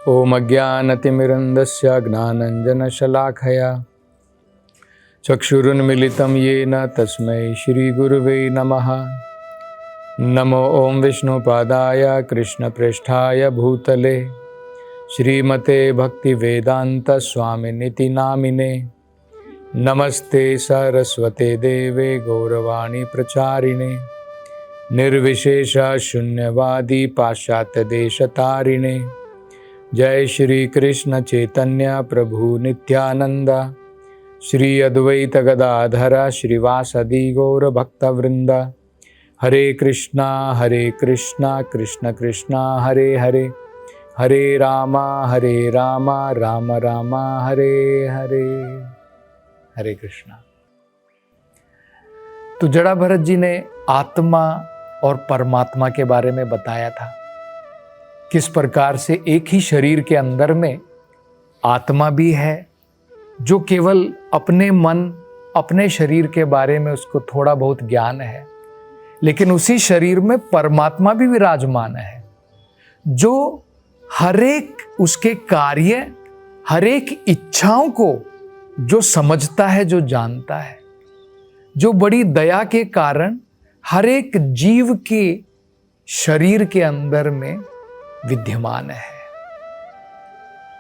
ओम अज्ञानतिमिरन्दस्य ज्ञानञ्जनशलाखया चक्षुरुन्मिलितं येन तस्मै श्रीगुरुवे नमः। नमो ओं विष्णुपादाय कृष्णप्रेष्ठाय भूतले श्रीमते भक्तिवेदान्तस्वामिनिति नामिने। नमस्ते सरस्वते देवे गौरवाणी प्रचारिणे निर्विशेष शून्यवादी पाश्चात्यदेशतारिणे। जय श्री कृष्ण चैतन्य प्रभु नित्यानंद श्री अद्वैत गदाधर श्रीवासदि गौर भक्तवृंद। हरे कृष्णा कृष्ण कृष्णा हरे हरे, हरे राम राम राम हरे हरे। हरे कृष्णा। तो जड़ा भरत जी ने आत्मा और परमात्मा के बारे में बताया था, किस प्रकार से एक ही शरीर के अंदर में आत्मा भी है जो केवल अपने मन अपने शरीर के बारे में उसको थोड़ा बहुत ज्ञान है, लेकिन उसी शरीर में परमात्मा भी विराजमान है जो हरेक उसके कार्य हरेक इच्छाओं को जो समझता है, जो जानता है, जो बड़ी दया के कारण हरेक जीव के शरीर के अंदर में विद्यमान है।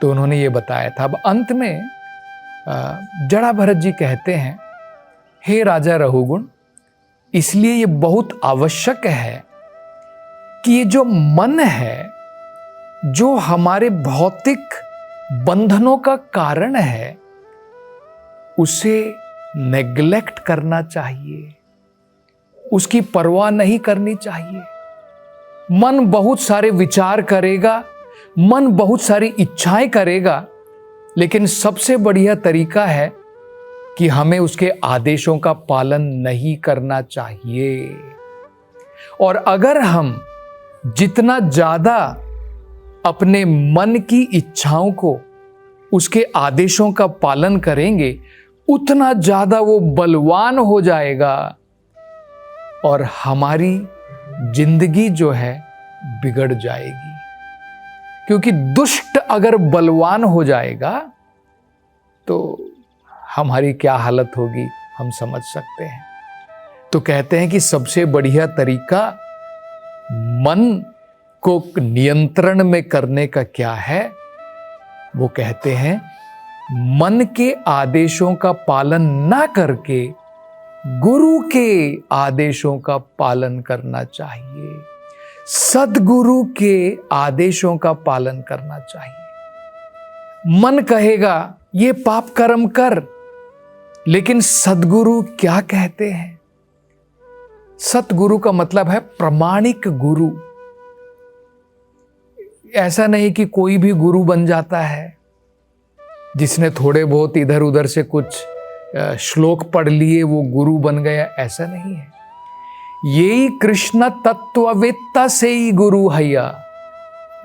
तो उन्होंने ये बताया था। अब अंत में जड़ा भरत जी कहते हैं, हे राजा रहुगुण, इसलिए ये बहुत आवश्यक है कि ये जो मन है, जो हमारे भौतिक बंधनों का कारण है, उसे नेग्लेक्ट करना चाहिए, उसकी परवाह नहीं करनी चाहिए। मन बहुत सारे विचार करेगा, मन बहुत सारी इच्छाएं करेगा, लेकिन सबसे बढ़िया तरीका है कि हमें उसके आदेशों का पालन नहीं करना चाहिए। और अगर हम जितना ज्यादा अपने मन की इच्छाओं को, उसके आदेशों का पालन करेंगे, उतना ज्यादा वो बलवान हो जाएगा और हमारी जिंदगी जो है बिगड़ जाएगी। क्योंकि दुष्ट अगर बलवान हो जाएगा तो हमारी क्या हालत होगी हम समझ सकते हैं। तो कहते हैं कि सबसे बढ़िया तरीका मन को नियंत्रण में करने का क्या है, वो कहते हैं मन के आदेशों का पालन ना करके गुरु के आदेशों का पालन करना चाहिए, सद्गुरु के आदेशों का पालन करना चाहिए। मन कहेगा ये पाप कर्म कर, लेकिन सद्गुरु क्या कहते हैं? सतगुरु का मतलब है प्रामाणिक गुरु। ऐसा नहीं कि कोई भी गुरु बन जाता है जिसने थोड़े बहुत इधर उधर से कुछ श्लोक पढ़ लिए वो गुरु बन गया, ऐसा नहीं है। यही कृष्ण तत्ववेत्ता से ही गुरु हैया,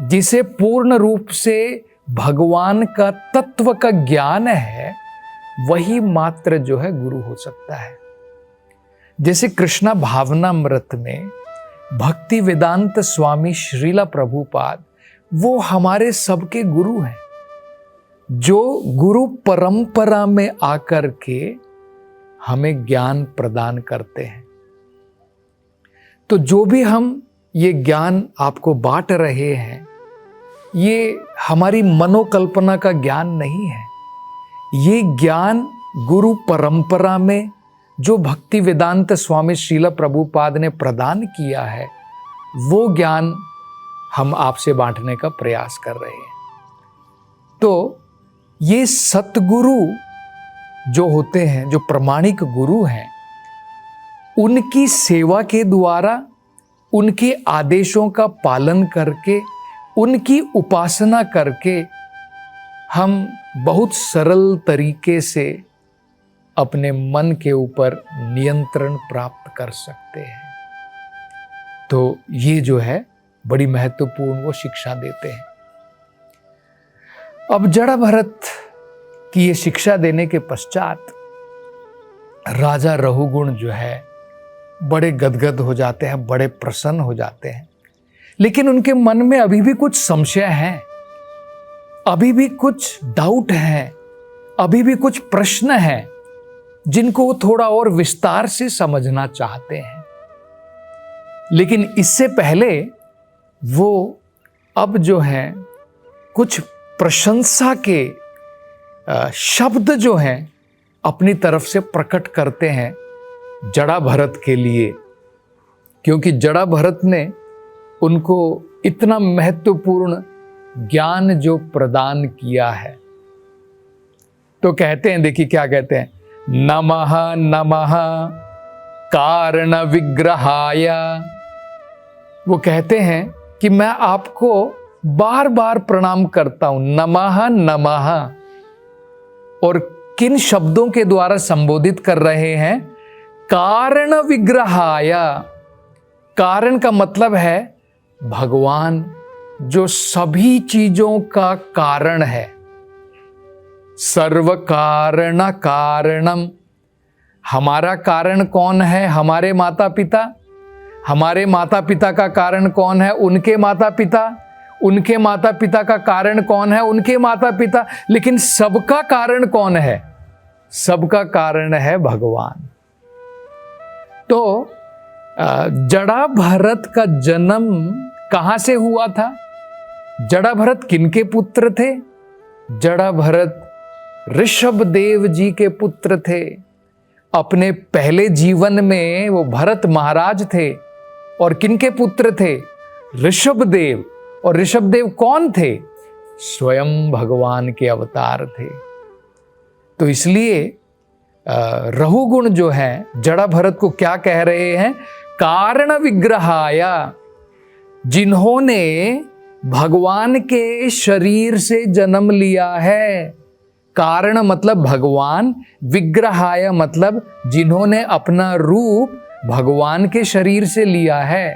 जिसे पूर्ण रूप से भगवान का तत्व का ज्ञान है, वही मात्र जो है गुरु हो सकता है। जैसे कृष्णा भावनामृत में भक्ति वेदांत स्वामी श्रीला प्रभुपाद, वो हमारे सबके गुरु हैं, जो गुरु परंपरा में आकर के हमें ज्ञान प्रदान करते हैं। तो जो भी हम ये ज्ञान आपको बांट रहे हैं, ये हमारी मनोकल्पना का ज्ञान नहीं है। ये ज्ञान गुरु परंपरा में जो भक्ति वेदांत स्वामी श्रील प्रभुपाद ने प्रदान किया है, वो ज्ञान हम आपसे बांटने का प्रयास कर रहे हैं। तो ये सतगुरु जो होते हैं, जो प्रामाणिक गुरु हैं, उनकी सेवा के द्वारा, उनके आदेशों का पालन करके, उनकी उपासना करके हम बहुत सरल तरीके से अपने मन के ऊपर नियंत्रण प्राप्त कर सकते हैं। तो ये जो है बड़ी महत्वपूर्ण वो शिक्षा देते हैं। अब जड़ा भरत की ये शिक्षा देने के पश्चात राजा रहुगुण जो है बड़े गदगद हो जाते हैं, बड़े प्रसन्न हो जाते हैं। लेकिन उनके मन में अभी भी कुछ संशय हैं अभी भी कुछ डाउट हैं, अभी भी कुछ प्रश्न हैं जिनको वो थोड़ा और विस्तार से समझना चाहते हैं। लेकिन इससे पहले वो अब जो है कुछ प्रशंसा के शब्द जो हैं अपनी तरफ से प्रकट करते हैं जड़ा भरत के लिए, क्योंकि जड़ा भरत ने उनको इतना महत्वपूर्ण ज्ञान जो प्रदान किया है। तो कहते हैं, देखिए क्या कहते हैं, नमः नमः कारण विग्रहाय। वो कहते हैं कि मैं आपको बार बार प्रणाम करता हूं, नमः नमः। और किन शब्दों के द्वारा संबोधित कर रहे हैं? कारण विग्रहाय। कारण का मतलब है भगवान जो सभी चीजों का कारण है। सर्व कारण कारणम। हमारा कारण कौन है? हमारे माता पिता। हमारे माता पिता का कारण कौन है? उनके माता पिता। उनके माता पिता का कारण कौन है? उनके माता पिता। लेकिन सबका कारण कौन है? सबका कारण है भगवान। तो जड़ा भरत का जन्म कहां से हुआ था? जड़ा भरत किनके पुत्र थे? जड़ा भरत ऋषभ देव जी के पुत्र थे। अपने पहले जीवन में वो भरत महाराज थे। और किनके पुत्र थे? ऋषभ देव। और ऋषभ देव कौन थे? स्वयं भगवान के अवतार थे। तो इसलिए रहुगुण जो है जड़ा भरत को क्या कह रहे हैं? कारण विग्रहाया। जिन्होंने भगवान के शरीर से जन्म लिया है। कारण मतलब भगवान, विग्रहाय मतलब जिन्होंने अपना रूप भगवान के शरीर से लिया है।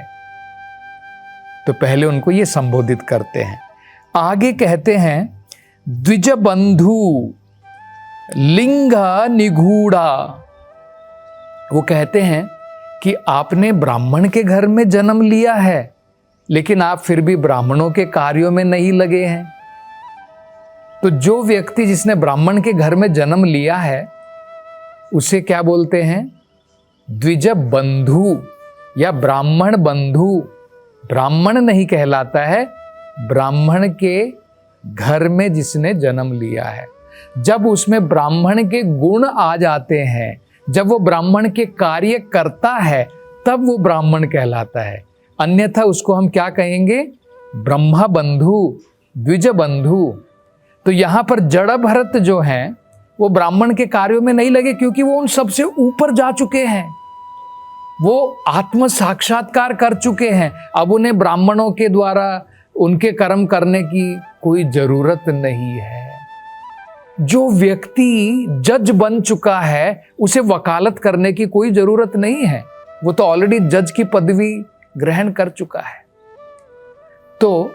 तो पहले उनको ये संबोधित करते हैं। आगे कहते हैं द्विजबंधु लिंग निगूढ़ा। वो कहते हैं कि आपने ब्राह्मण के घर में जन्म लिया है, लेकिन आप फिर भी ब्राह्मणों के कार्यों में नहीं लगे हैं। तो जो व्यक्ति जिसने ब्राह्मण के घर में जन्म लिया है उसे क्या बोलते हैं? द्विज बंधु या ब्राह्मण बंधु। ब्राह्मण नहीं कहलाता है, ब्राह्मण के घर में जिसने जन्म लिया है। जब उसमें ब्राह्मण के गुण आ जाते हैं, जब वो ब्राह्मण के कार्य करता है, तब वो ब्राह्मण कहलाता है। अन्यथा उसको हम क्या कहेंगे? ब्रह्मा बंधु, द्विज बंधु। तो यहां पर जड़ भरत जो हैं वो ब्राह्मण के कार्यों में नहीं लगे, क्योंकि वो उन सबसे ऊपर जा चुके हैं। वो आत्म साक्षात्कार कर चुके हैं। अब उन्हें ब्राह्मणों के द्वारा उनके कर्म करने की कोई जरूरत नहीं है। जो व्यक्ति जज बन चुका है उसे वकालत करने की कोई जरूरत नहीं है। वो तो ऑलरेडी जज की पदवी ग्रहण कर चुका है। तो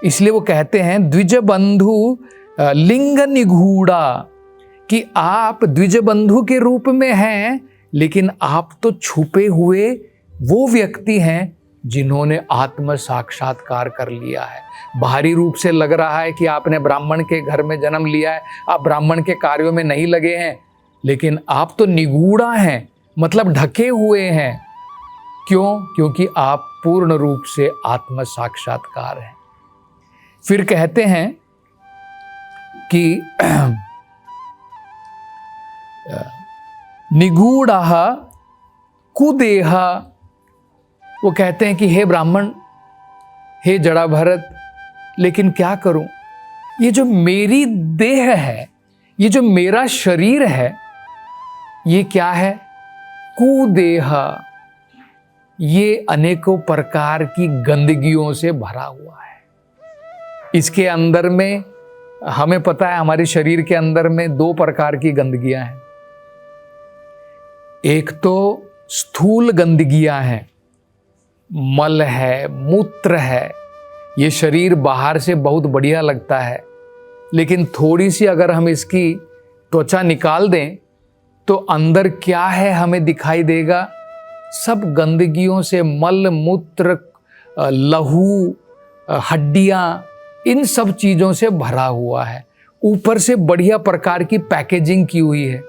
इसलिए वो कहते हैं द्विज बंधु लिंग निगूढ़ा, कि आप द्विज बंधु के रूप में हैं, लेकिन आप तो छुपे हुए वो व्यक्ति हैं जिन्होंने आत्म साक्षात्कार कर लिया है। बाहरी रूप से लग रहा है कि आपने ब्राह्मण के घर में जन्म लिया है, आप ब्राह्मण के कार्यों में नहीं लगे हैं, लेकिन आप तो निगूढ़ा हैं, मतलब ढके हुए हैं। क्यों? क्योंकि आप पूर्ण रूप से आत्म साक्षात्कार हैं। फिर कहते हैं कि निगूढ़ः कुदेह। वो कहते हैं कि हे ब्राह्मण, हे जड़ा भरत, लेकिन क्या करूं? ये जो मेरी देह है, ये जो मेरा शरीर है, ये क्या है? कुदेह। ये अनेकों प्रकार की गंदगियों से भरा हुआ है। इसके अंदर में हमें पता है, हमारे शरीर के अंदर में दो प्रकार की गंदगियां हैं। एक तो स्थूल गंदगियां हैं, मल है, मूत्र है। ये शरीर बाहर से बहुत बढ़िया लगता है, लेकिन थोड़ी सी अगर हम इसकी त्वचा निकाल दें तो अंदर क्या है हमें दिखाई देगा? सब गंदगियों से, मल मूत्र, लहू, हड्डियां, इन सब चीजों से भरा हुआ है, ऊपर से बढ़िया प्रकार की पैकेजिंग की हुई है,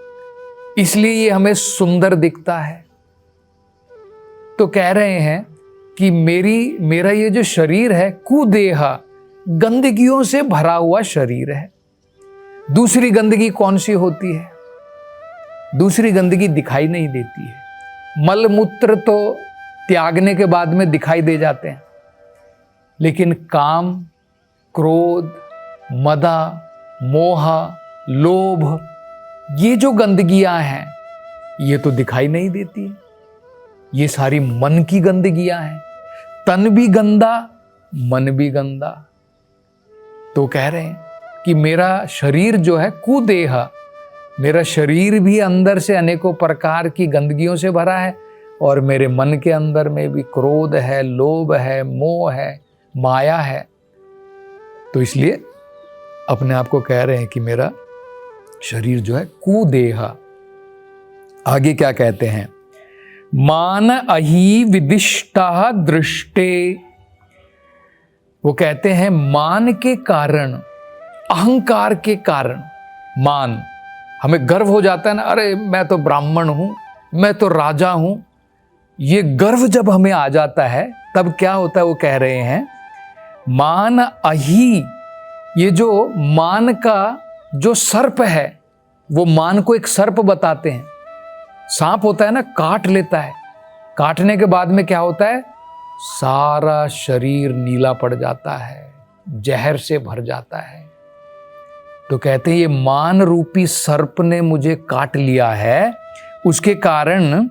इसलिए ये हमें सुंदर दिखता है। तो कह रहे हैं कि मेरा ये जो शरीर है कुदेहा, गंदगियों से भरा हुआ शरीर है। दूसरी गंदगी कौन सी होती है? दूसरी गंदगी दिखाई नहीं देती है। मल मूत्र तो त्यागने के बाद में दिखाई दे जाते हैं, लेकिन काम, क्रोध, मदा, मोह, लोभ, ये जो गंदगियां हैं ये तो दिखाई नहीं देती है। ये सारी मन की गंदगियां हैं। तन भी गंदा, मन भी गंदा। तो कह रहे हैं कि मेरा शरीर जो है कुदेहा, मेरा शरीर भी अंदर से अनेकों प्रकार की गंदगियों से भरा है, और मेरे मन के अंदर में भी क्रोध है, लोभ है, मोह है, माया है। तो इसलिए अपने आप को कह रहे हैं कि मेरा शरीर जो है कुदेहा। आगे क्या कहते हैं? मान अहि विदिष्टा दृष्टे। वो कहते हैं मान के कारण, अहंकार के कारण, मान, हमें गर्व हो जाता है ना, अरे मैं तो ब्राह्मण हूं, मैं तो राजा हूं। ये गर्व जब हमें आ जाता है तब क्या होता है? वो कह रहे हैं मान अहि, ये जो मान का जो सर्प है, वो मान को एक सर्प बताते हैं। सांप होता है ना, काट लेता है, काटने के बाद में क्या होता है? सारा शरीर नीला पड़ जाता है, जहर से भर जाता है। तो कहते हैं ये मान रूपी सर्प ने मुझे काट लिया है, उसके कारण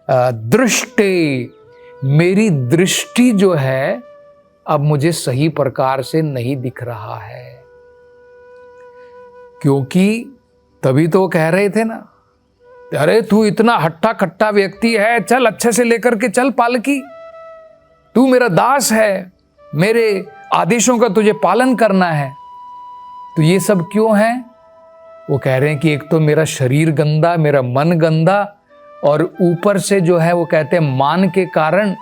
दृष्टे, मेरी दृष्टि जो है अब मुझे सही प्रकार से नहीं दिख रहा है। क्योंकि तभी तो कह रहे थे ना, अरे तू इतना हट्टा कट्टा व्यक्ति है, चल अच्छे से लेकर के चल पालकी, तू मेरा दास है, मेरे आदेशों का तुझे पालन करना है। तो ये सब क्यों है? वो कह रहे हैं कि एक तो मेरा शरीर गंदा, मेरा मन गंदा, और ऊपर से जो है वो कहते हैं मान के कारण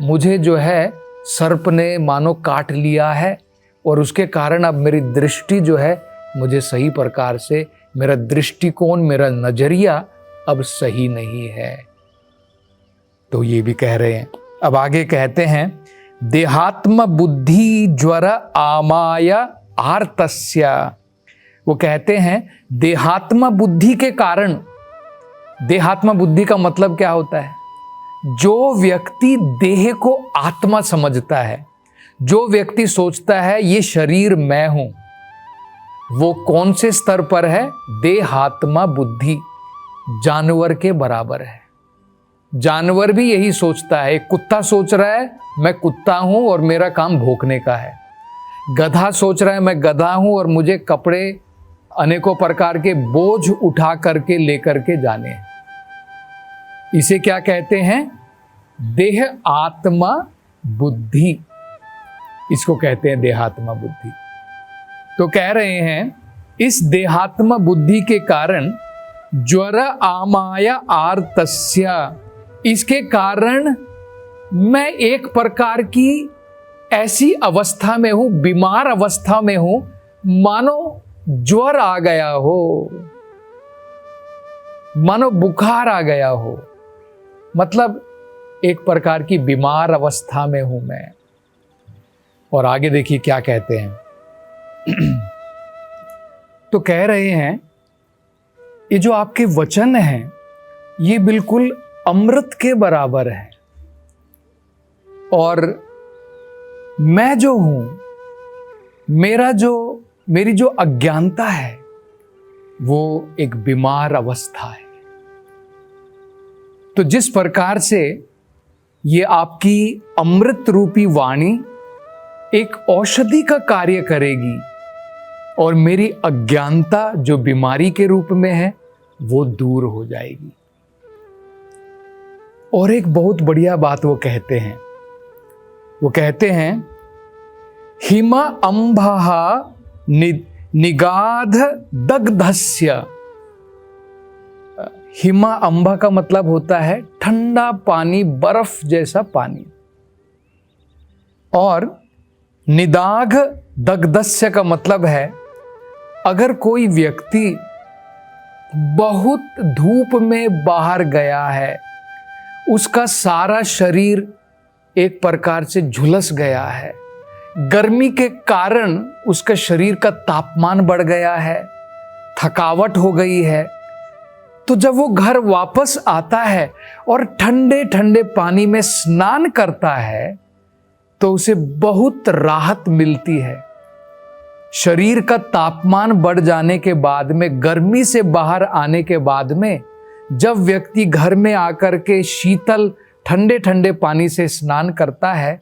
मुझे जो है सर्प ने मानो काट लिया है, और उसके कारण अब मेरी दृष्टि जो है मुझे सही प्रकार से, मेरा दृष्टिकोण, मेरा नजरिया अब सही नहीं है। तो ये भी कह रहे हैं। अब आगे कहते हैं देहात्म बुद्धि ज्वर आमाया आर्तस्य। वो कहते हैं देहात्म बुद्धि के कारण, देहात्म बुद्धि का मतलब क्या होता है? जो व्यक्ति देह को आत्मा समझता है, जो व्यक्ति सोचता है ये शरीर मैं हूं, वो कौन से स्तर पर है? देहात्मा बुद्धि, जानवर के बराबर है। जानवर भी यही सोचता है। एक कुत्ता सोच रहा है मैं कुत्ता हूं और मेरा काम भौंकने का है। गधा सोच रहा है मैं गधा हूं और मुझे कपड़े, अनेकों प्रकार के बोझ उठा करके लेकर के जाने हैं। इसे क्या कहते हैं? देह आत्मा बुद्धि, इसको कहते हैं देहात्मा बुद्धि। तो कह रहे हैं इस देहात्मा बुद्धि के कारण ज्वर आमाया आर्तस्य, इसके कारण मैं एक प्रकार की ऐसी अवस्था में हूं, बीमार अवस्था में हूं, मानो ज्वर आ गया हो, मानो बुखार आ गया हो, मतलब एक प्रकार की बीमार अवस्था में हूं मैं। और आगे देखिए क्या कहते हैं। तो कह रहे हैं ये जो आपके वचन हैं ये बिल्कुल अमृत के बराबर है, और मैं जो हूं, मेरी जो अज्ञानता है वो एक बीमार अवस्था है। तो जिस प्रकार से ये आपकी अमृत रूपी वाणी एक औषधि का कार्य करेगी और मेरी अज्ञानता जो बीमारी के रूप में है वो दूर हो जाएगी। और एक बहुत बढ़िया बात वो कहते हैं, वो कहते हैं हिम अंबः निगाध दग्धस्य। हिमा अंबा का मतलब होता है ठंडा पानी, बर्फ जैसा पानी। और निदाघ दग्धस्य का मतलब है अगर कोई व्यक्ति बहुत धूप में बाहर गया है, उसका सारा शरीर एक प्रकार से झुलस गया है, गर्मी के कारण उसका शरीर का तापमान बढ़ गया है, थकावट हो गई है, तो जब वो घर वापस आता है और ठंडे ठंडे पानी में स्नान करता है तो उसे बहुत राहत मिलती है। शरीर का तापमान बढ़ जाने के बाद में, गर्मी से बाहर आने के बाद में, जब व्यक्ति घर में आकर के शीतल ठंडे ठंडे पानी से स्नान करता है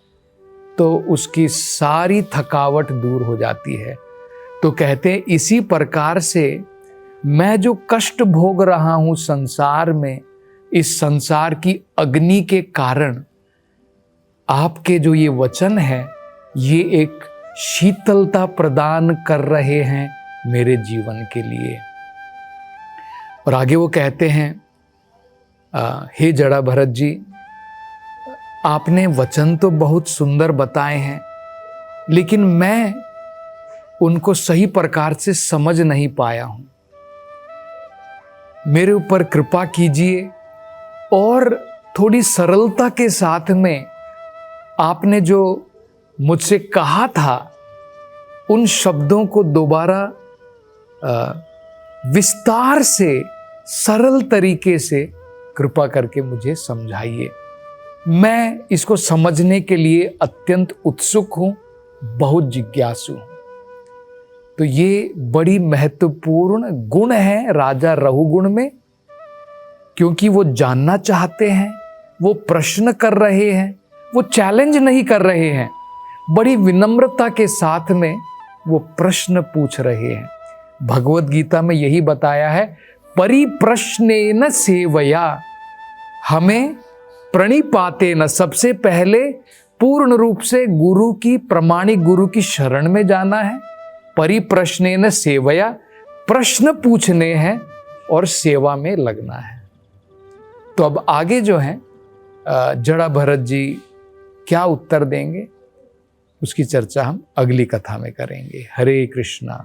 तो उसकी सारी थकावट दूर हो जाती है। तो कहते हैं इसी प्रकार से मैं जो कष्ट भोग रहा हूं संसार में, इस संसार की अग्नि के कारण आपके जो ये वचन है ये एक शीतलता प्रदान कर रहे हैं मेरे जीवन के लिए। और आगे वो कहते हैं, हे जड़ा भरत जी, आपने वचन तो बहुत सुंदर बताए हैं, लेकिन मैं उनको सही प्रकार से समझ नहीं पाया हूं। मेरे ऊपर कृपा कीजिए और थोड़ी सरलता के साथ में आपने जो मुझसे कहा था उन शब्दों को दोबारा विस्तार से सरल तरीके से कृपा करके मुझे समझाइए। मैं इसको समझने के लिए अत्यंत उत्सुक हूं, बहुत जिज्ञासु हूं। तो ये बड़ी महत्वपूर्ण गुण है राजा रहुगुण में, क्योंकि वो जानना चाहते हैं, वो प्रश्न कर रहे हैं, वो चैलेंज नहीं कर रहे हैं, बड़ी विनम्रता के साथ में वो प्रश्न पूछ रहे हैं। भगवत गीता में यही बताया है, परिप्रश्नेन सेवया, हमें प्रणिपातेन, सबसे पहले पूर्ण रूप से गुरु की, प्रामाणिक गुरु की शरण में जाना है। परिप्रश्नेन सेवया, प्रश्न पूछने हैं और सेवा में लगना है। तो अब आगे जो है जड़ा भरत जी क्या उत्तर देंगे उसकी चर्चा हम अगली कथा में करेंगे। हरे कृष्णा।